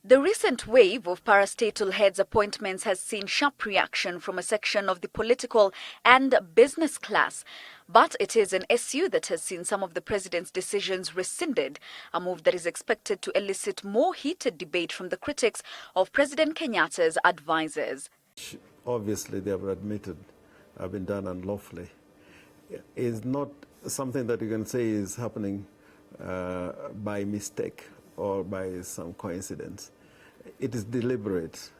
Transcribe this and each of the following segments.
The recent wave of parastatal heads appointments has seen sharp reaction from a section of the political and business class. But it is an SU that has seen some of the president's decisions rescinded, a move that is expected to elicit more heated debate from the critics of President Kenyatta's advisers. Obviously, they have admitted have been done unlawfully. Is not something that you can say is happening by mistake or by some coincidence. It is deliberate.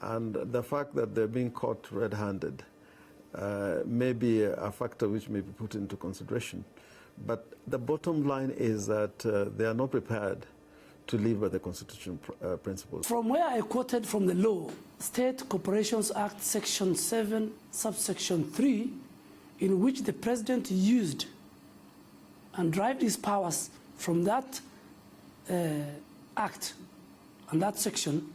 And the fact that they're being caught red-handed may be a factor which may be put into consideration. But the bottom line is that they are not prepared to live by the constitutional principles. From where I quoted from the law, State Corporations Act Section 7, subsection 3, in which the president used and derived his powers from that act and that section,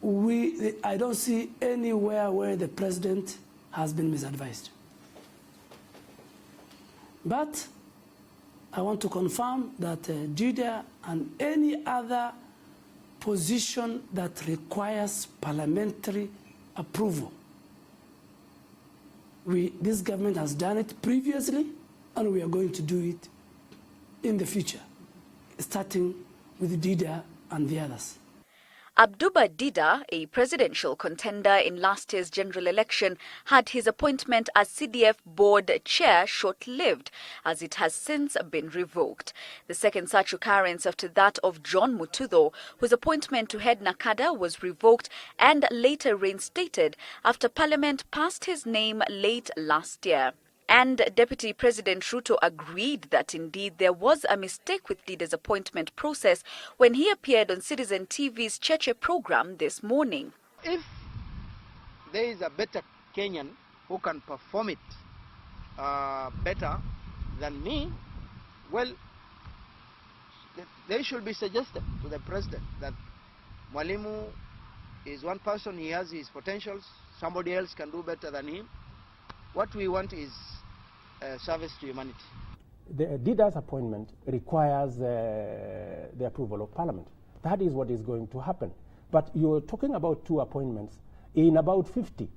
I don't see anywhere where the president has been misadvised. But I want to confirm that Dida and any other position that requires parliamentary approval, this government has done it previously, and we are going to do it in the future, starting with Dida and the others. Abduba Dida, a presidential contender in last year's general election, had his appointment as CDF board chair short-lived, as it has since been revoked. The second such occurrence after that of John Mutudho, whose appointment to head NACADA was revoked and later reinstated after Parliament passed his name late last year. And Deputy President Ruto agreed that indeed there was a mistake with Dida's appointment process when he appeared on Citizen TV's Cheche program this morning. If there is a better Kenyan who can perform it better than me, well, they should be suggested to the president that Mwalimu is one person, he has his potentials, somebody else can do better than him. What we want is service to humanity. The Dida's appointment requires the approval of Parliament. That is what is going to happen. But you're talking about 2 appointments in about 50.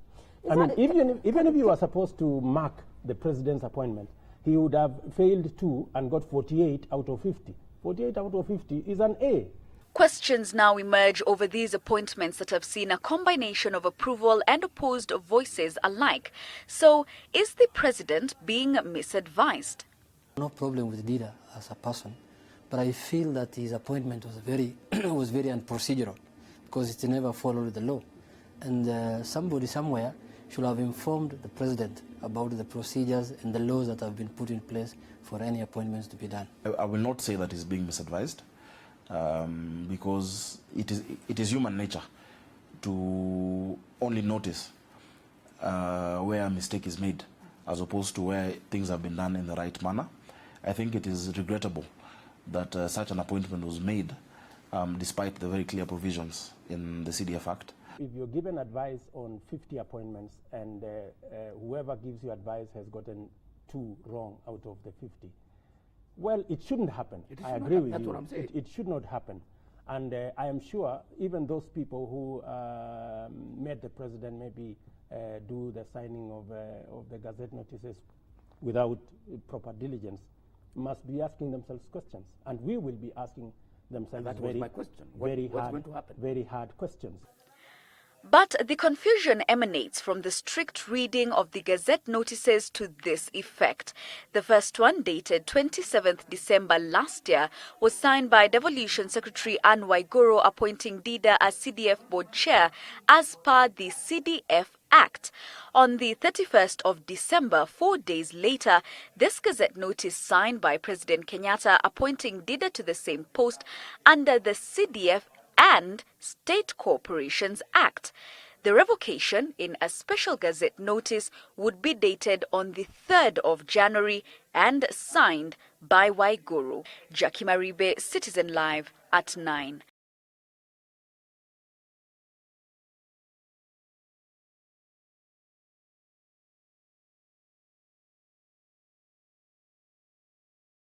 I mean, even if you were supposed to mark the president's appointment, he would have failed 2 and got 48 out of 50. 48 out of 50 is an A. Questions now emerge over these appointments that have seen a combination of approval and opposed voices alike. So, is the president being misadvised? No problem with Dida as a person, but I feel that his appointment was very unprocedural because it never followed the law. And somebody somewhere should have informed the president about the procedures and the laws that have been put in place for any appointments to be done. I will not say that he's being misadvised. Because it is human nature to only notice where a mistake is made as opposed to where things have been done in the right manner. I think it is regrettable that such an appointment was made despite the very clear provisions in the CDF Act. If you're given advice on 50 appointments and whoever gives you advice has gotten 2 wrong out of the 50, well, it shouldn't happen. I agree with you. That's what I'm saying. It should not happen. And I am sure even those people who made the president maybe do the signing of the Gazette notices without proper diligence must be asking themselves questions. And we will be asking themselves very hard questions. But the confusion emanates from the strict reading of the Gazette notices to this effect. The first one, dated 27th December last year, was signed by Devolution Secretary Anne Waiguru appointing Dida as CDF board chair as per the CDF Act. On the 31st of December, 4 days later, this Gazette notice signed by President Kenyatta appointing Dida to the same post under the CDF and State Corporations Act. The revocation in a special Gazette notice would be dated on the 3rd of January and signed by Waiguru. Jackie Maribe, Citizen Live at 9.